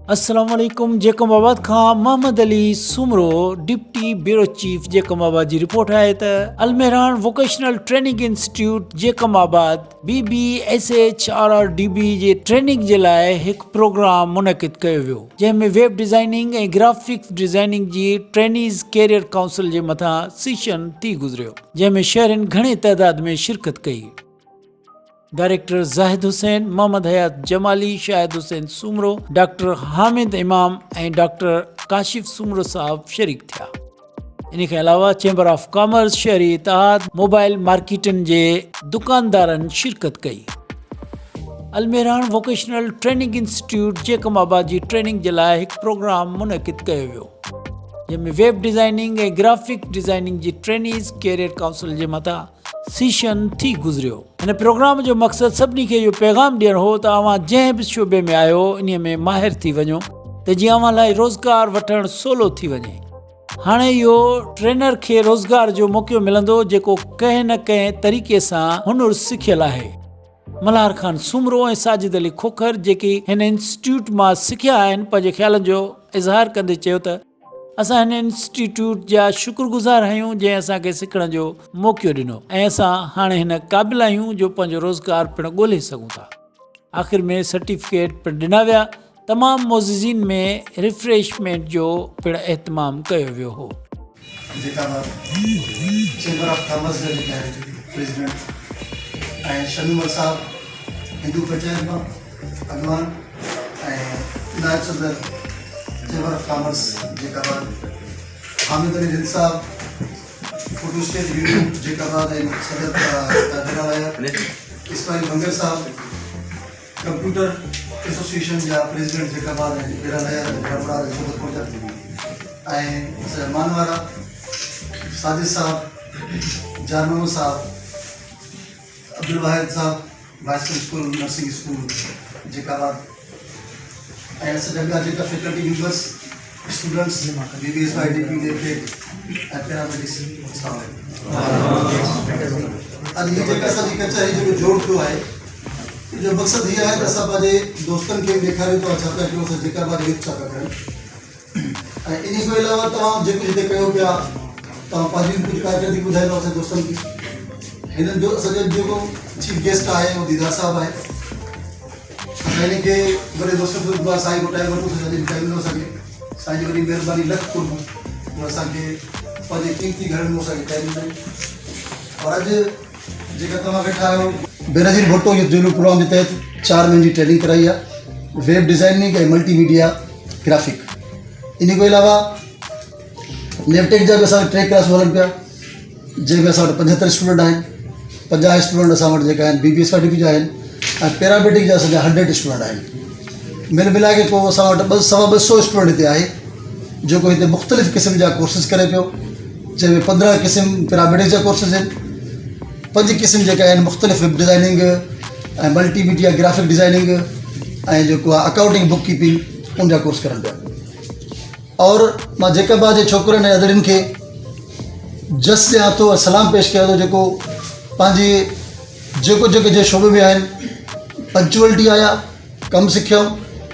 अस्सलाम वालेकुम। जेकमाबाद खां Mohammad Ali Soomro deputy bureau chief Jacobabad जी रिपोर्ट आहे त Almehran vocational training institute Jacobabad BBSHRRDB जे ट्रेनिंग जे लाइ हिकु प्रोग्राम मुनक़िद कयो वियो, जंहिंमें वेब डिज़ाइनिंग ऐं ग्राफिक्स डिज़ाइनिंग जी ट्रेनीज़ कैरियर काउंसिल जे मथां सेशन थी गुज़रियो, जंहिंमें शहरनि घणे तइदाद में शिरकत कई। डायरेक्टर ज़ाहिद हुसैन, मोहम्मद हयात जमाली, शाहिद हुसैन सुमरो, डॉक्टर हामिद इमाम ऐं डॉक्टर काशिफ सुमरो साहब शरीक थिया। इन खां अलावा चैम्बर ऑफ कॉमर्स, शहरी इतिहाद, मोबाइल मार्केटनि जे दुकानदारनि शिरकत कई। अलमेहरान वोकेशनल ट्रेनिंग इंस्टीट्यूट जेकमाबाद जी ट्रेनिंग जे लाइ हिकु प्रोग्राम मुनक़िद कयो वियो, जंहिंमें वेब डिज़ाइनिंग ऐं ग्राफिक डिज़ाइनिंग जी ट्रेनीज़ कैरियर काउंसिल जे मथां सेशन थी गुज़रियो। हिन प्रोग्राम जो मक़सदु सभिनी खे इहो पैगाम ॾियणु हो त अव्हां जंहिं बि शोबे में आहियो इन में माहिर थी वञो त जीअं अव्हां लाइ रोज़गार वठणु सवलो थी वञे। हाणे इहो ट्रेनर खे रोज़गार जो मौक़ो मिलंदो जेको कंहिं न कंहिं तरीक़े सां हुनुर सिखियल आहे। मल्हार ख़ान सुमरो ऐं साजिद अली खोखर, जेके हिन इंस्टीट्यूट मां सिखिया आहिनि, पंहिंजे ख़्यालनि जो इज़हार कंदे चयो त असां हिन इंस्टीट्यूट जा शुक्रगुज़ार आहियूं जंहिं असांखे सिखण जो मौक़ो ॾिनो ऐं असां हाणे हिन क़ाबिल आहियूं जो पंहिंजो रोज़गार पिणु ॻोल्हे सघूं था। आख़िर में सर्टिफिकेट पिणु ॾिना विया। तमामु मोज़िज़ीन में रिफ्रेशमेंट जो पिणु एहतमाम कयो वियो हो। चैम्बर ऑफ कॉमर्स प्रेसिडेंट ऐं शमीम साहब हिंदू पंचायत मां अॻवान ऐं नायब सदर chamber of commerce Jacobabad, Hamid Ali जिन साहब फोटो स्टेट यूनियन जेकाबाद ऐं सदर ताजरालय, इस्माइल मंगर साहब कंप्यूटर एसोसिएशन जा प्रेसिडेंट जेकाबाद ऐं ताजरालय ऐं मानवारा साजिद साहब, जान मोहम्मद साहब, अब्दुल वाहिद साहब, vice school nursing school Jacobabad ऐं असांजा ॿिया जेका फैकल्टी मेंबर्स, स्टूडेंट्स, BBSYDP जे ऐं पैरामेडिक्स साहब। अॼु हीअ जेका असांजी कचहरी जेको जोड़ थियो आहे, जो मक़सदु हीअ आहे त असां पंहिंजे दोस्तनि खे ॾेखारियूं था छा पिया कयूं, असां जेकाबाद यूथ छा पिया कयूं। ऐं इन खां अलावा तव्हां जेको हिते कयो पिया, तव्हां पंहिंजी कुझु कारकर्दगी ॿुधाईंदव असांजे दोस्तनि खे। हिननि जो असांजो जेको चीफ गेस्ट आहे उहो दीदार साहब आहे। हिन खे वॾे दोस्तनि खे साईं को टाइम वठो, असांजी टाइम ॾिनो असांखे। साईं जी वॾी महिरबानी लख कुर्ब जो असांखे पंहिंजे कीमती घरनि में असांखे टाइम ॾिनो। और अॼु जेका तव्हां वेठा आहियो, बेनज़ीर भुट्टो जो जुलू प्रोग्राम जे तहत 4 महीने जी ट्रेनिंग कराई आहे, वेब डिज़ाइनिंग ऐं मल्टीमीडिया ग्राफिक। इन खां अलावा नेपटेक जा बि असांखे 3 क्लास हलनि पिया, जंहिंमें असां वटि 75 स्टूडेंट आहिनि। 50 स्टूडेंट असां वटि जेका आहिनि BBSYDP जा आहिनि ऐं पैरामेडिक जा असांजा 100 स्टूडेंट आहिनि। मिल मिलाए के पोइ असां वटि 200 स्टूडेंट हिते आहे जेको हिते मुख़्तलिफ़ क़िस्म जा कोर्सिस करे पियो, जंहिंमें 15 क़िस्म पैरामेडिक जा कोर्सिस आहिनि, 5 क़िस्म जेका आहिनि मुख़्तलिफ़ वेब डिज़ाइनिंग ऐं मल्टीमीडिया ग्राफिक डिज़ाइनिंग ऐं जेको आहे अकाउंटिंग बुक कीपिंग उन जा कोर्स करनि पिया। और मां जेकाबाद जे छोकिरनि ऐं अदड़ियुनि खे जस ॾियां थो, सलाम पेश कयां थो, जेको पंहिंजे जेको जे शोबे में आहिनि पंचुअलिटी आया, कमु सिखियो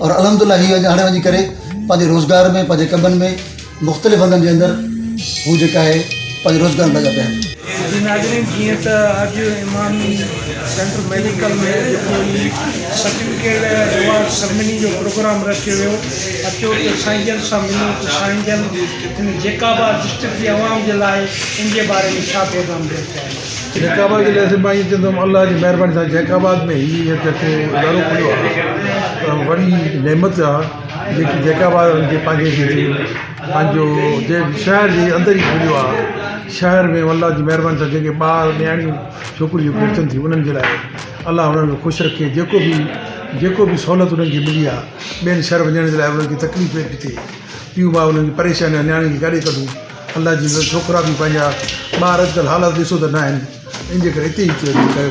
और अलहमदुलिल्लाह हीअ हाणे वञी करे पंहिंजे रोज़गार में, पंहिंजे कमनि में मुख़्तलिफ़ हंधनि जे अंदरि हू जेका आहे पंहिंजो रोज़गार लॻा पिया आहिनि। जीअं त अॼु इमाम सेंट्रल मेडिकल में जेको सर्टिफिकेट रिवार्ड सेरेमनी जो प्रोग्राम रखियो वियो, अचो त साईं जन सां मिलो त साईं जन हिन जेकाबाद डिस्ट्रिक्ट जी आवाम जे लाइ इन जे बारे में छा पैगाम ॾियणु चाहिनि। जेकाबाद जे लाइ मां इहो चवंदुमि अलाह जी महिरबानी सां जेकाबाद में हीअ जेको इदारो खुलियो आहे त वॾी नेमत आहे, जेकी जेकाबाद खे पंहिंजो जे शहर जे अंदरि ई खुलियो आहे। शहर में अलाह जी महिरबानी सां जेके ॿार न्याणियूं छोकिरियूं पहुचनि थियूं उन्हनि जे लाइ अलाह उन्हनि खे ख़ुशि रखे। जेको बि सहूलियत उन्हनि खे मिली आहे, ॿियनि शहर वञण जे लाइ उन्हनि खे तकलीफ़ पई थिए, पियूं मां उन्हनि खे परेशानी न्याणियुनि खे काॾे कढूं। अलाह जी छोकिरा बि पंहिंजा ॿार अॼुकल्ह हालत ॾिसो त न आहिनि, इन जे करे हिते ई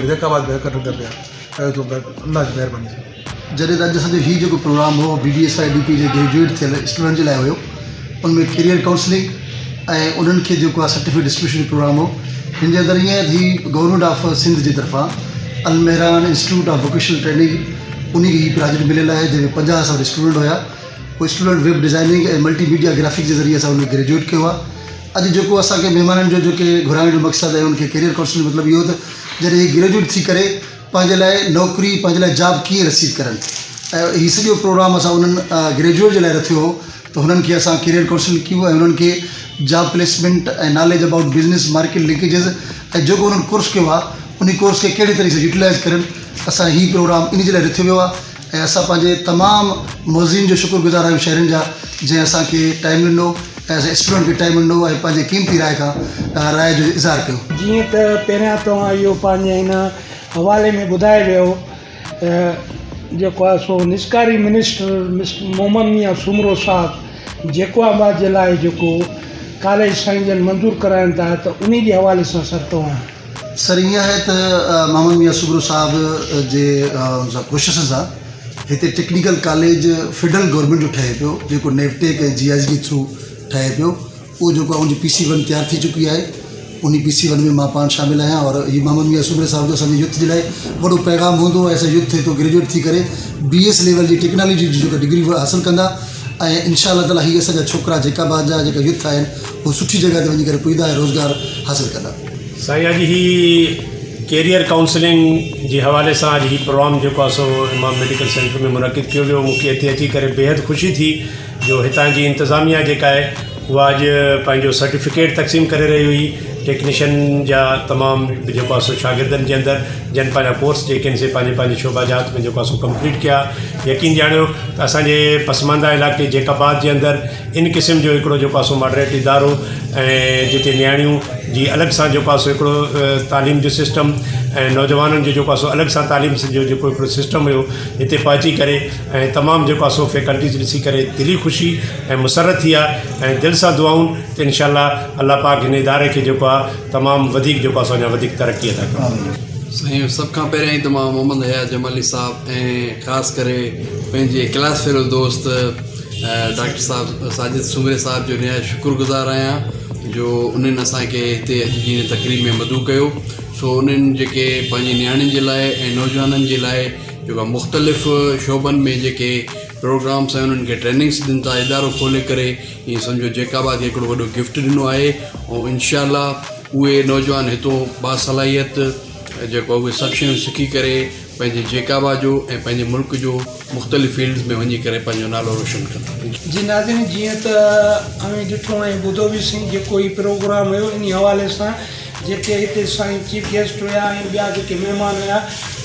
जेकाबाद में कढंदा पिया। कयो थो अलाह जी महिरबानी सां। जॾहिं त अॼु असांजो हीउ जेको प्रोग्राम हो BBSYDP जे ग्रेजुएट थियल स्टूडेंट जे लाइ हुयो, उनमें कैरियर काउंसलिंग ऐं उन्हनि खे जेको आहे सर्टिफिकेट डिस्ट्रीब्यूशन प्रोग्राम हो। हिन जे अंदरि ईअं थी गवर्नमेंट ऑफ सिंध जी तरफ़ां अलमेहरान इंस्टीट्यूट ऑफ वोकेशनल ट्रेनिंग उन खे ही प्राइवेट मिलियल आहे, जंहिंमें 50 स्टूडेंट हुया वो स्टूडेंट वेब डिज़ाइनिंग ऐं मल्टीमीडिया ग्राफिक्स जे ज़रिए असां उन ग्रेजुएट कयो आहे। अॼु जेको असांखे महिमाननि जो जेके घुराइण जो मक़सदु आहे उनखे कैरियर काउंसलिंग मतिलबु इहो त जॾहिं हे ग्रेजुएट थी करे पंहिंजे लाइ नौकिरी पंहिंजे लाइ जॉब कीअं रिसीव करनि, ऐं हीउ सॼो प्रोग्राम असां उन्हनि ग्रेजुएट जे लाइ रखियो हो। त हुननि खे असां कैरियर काउंसलिंग कयो ऐं उन्हनि खे जॉब प्लेसमेंट ऐं नॉलेज अबाउट बिज़नेस मार्केट लिंकेजिस ऐं जेको उन्हनि कोर्स कयो आहे उन कोर्स खे कहिड़े तरीक़े सां यूटिलाइज़ करनि, असां हीउ प्रोग्राम इन जे लाइ रखियो वियो आहे। ऐं असां पंहिंजे तमामु मौज़ीन जो शुक्रगुज़ार आहियूं शहरनि जा जंहिं असांखे टाइम ॾिनो ऐं असां स्टूडेंट खे टाइम ॾिनो ऐं पंहिंजे क़ीमती राय खां राय जो इज़हार कयो। जीअं त पहिरियां तव्हां इहो पंहिंजे हिन हवाले में ॿुधाए वियो जेको आहे सो निस्कारी मिनिस्टर मोहम्मद मियां सुमरो साहब जैकाबाद जे लाइ जेको कॉलेज साईं जन मंज़ूर कराइनि था त उन जे हवाले सां सर तव्हां। सर ईअं आहे त मोहम्मद मियां सुमरो साहब जे कोशिश सां हिते टेक्निकल कॉलेज फेडरल गवर्नमेंट जो ठहे पियो जेको नेवटेक ऐं GIZ थ्रू ठहे पियो। उहो जेको आहे उनजी PC1 तयारु थी चुकी आहे। उन PC1 में मां पाण शामिल आहियां और हीउ मोहम्मद मियां सुमरो साहब जो असांजे यूथ जे लाइ वॾो पैगाम हूंदो ऐं असां यूथ हितो ग्रेजुएट थी करे BS लेवल जी टेक्नोलॉजी जी जेका डिग्री हासिलु कंदा ऐं इंशाअल्लाह ताला हीअ असांजा छोकिरा जैकाबाद जा जेका यूथ आहिनि उहे सुठी जॻह ते वञी करे पुॼंदा ऐं रोज़गार हासिलु कंदा। साईं अॼु ही कैरियर काउंसलिंग जे हवाले सां अॼु हीउ प्रोग्राम जेको आहे सो इमाम मेडिकल सेंटर में मुनक़िद कयो वियो। मूंखे हिते अची करे बेहद ख़ुशी थी जो हितां जी इंतिज़ामिया जेका आहे उहा अॼु पंहिंजो सर्टिफिकेट तक़सीम करे रही हुई टेक्नीशियन जा तमामु जेको आहे सो शागिर्दनि जे अंदरि जन पंहिंजा कोर्स जेके आहिनि से पंहिंजे पंहिंजे शोबाजात में जेको आहे सो कंप्लीट कया। यकीन ॼाणियो त असांजे पसमानदा इलाइक़े जैकाबाद जे अंदरि इन क़िस्म जो हिकिड़ो जेको आहे सो मॉडरेट इदारो ऐं जिते नियाणियूं जी अलॻि सां जेको आहे सो हिकिड़ो तालीम जो सिस्टम ऐं नौजवाननि जो जेको आहे सो अलॻि सां तालीम जो जेको हिकिड़ो सिस्टम हुयो हिते पहुची करे ऐं तमामु जेको आहे सो फैकल्टीज़ ॾिसी करे दिली ख़ुशी ऐं मुसरत थी आहे ऐं दिलि सां दुआऊं त इंशाअल्लाह अल्लाह पाक हिन इदारे खे जेको आहे तमामु वधीक जेको आहे सो अञा वधीक तरक़ी अदा कंदो। साईं सभ खां पहिरियां ई त मां मोहम्मद हयात जमाली साहब ऐं ख़ासि करे पंहिंजे क्लास फेलो दोस्त डॉक्टर साहब साजिद सुमरे साहब जो निहायत शुक्रगुज़ार आहियां जो उन्हनि असांखे हिते अॼु जी तक़रीब में मदू कयो। सो उन्हनि जेके पंहिंजी नियाणियुनि जे लाइ ऐं नौजवाननि जे लाइ जेका मुख़्तलिफ़ शोबनि में जेके प्रोग्राम्स आहिनि उन्हनि खे ट्रेनिंग्स ॾियनि था इदारो खोले करे ईअं सम्झो जैकाबाद खे हिकिड़ो वॾो गिफ्ट ॾिनो आहे ऐं इंशाअल्लाह उहे नौजवान हितां बासलाहियत जेको उहे सभु शयूं सिखी करे पंहिंजे जैकाबाद जो ऐं पंहिंजे मुल्क जो मुख़्तलिफ़ फील्ड्स में वञी करे पंहिंजो नालो रोशन कंदा। जी नाज़रीन जीअं त असां ॾिठो ऐं ॿुधो बि सी जेको ही प्रोग्राम हुयो इन हवाले सां जेके हिते साईं चीफ गेस्ट हुया ऐं ॿिया जेके महिमान हुया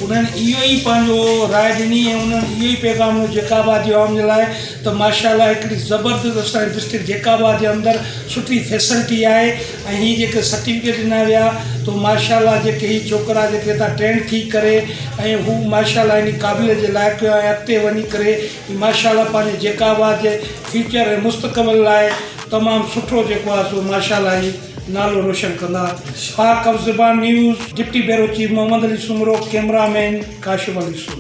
उन्हनि इहो ई पंहिंजो राय ॾिनी ऐं उन्हनि इहो ई पैगाम हुयो जैकाबाद जे आवाम जे लाइ त माशाअल्लाह हिकिड़ी ज़बरदस्त असांजे डिस्ट्रिक्ट जैकाबाद जे अंदरि सुठी फैसिलिटी आहे ऐं हीअ जेके सर्टिफिकेट ॾिना विया तो माशाअल्लाह जेके ही छोकिरा जेके हितां ट्रेन थी करे ऐं हू माशाअल्लाह इन क़ाबिलियत जे लाइक़ु ऐं अॻिते वञी करे माशाअल्लाह पंहिंजे जैकाबाद जे फ्यूचर ऐं मुस्तक़बिल लाइ तमामु सुठो जेको आहे सो माशाअल्लाह ई नालो रोशन कंदा। Pak Af Zaban news deputy bureau chief Mohammad Ali Soomro cameraman Kashif Ali Soomro.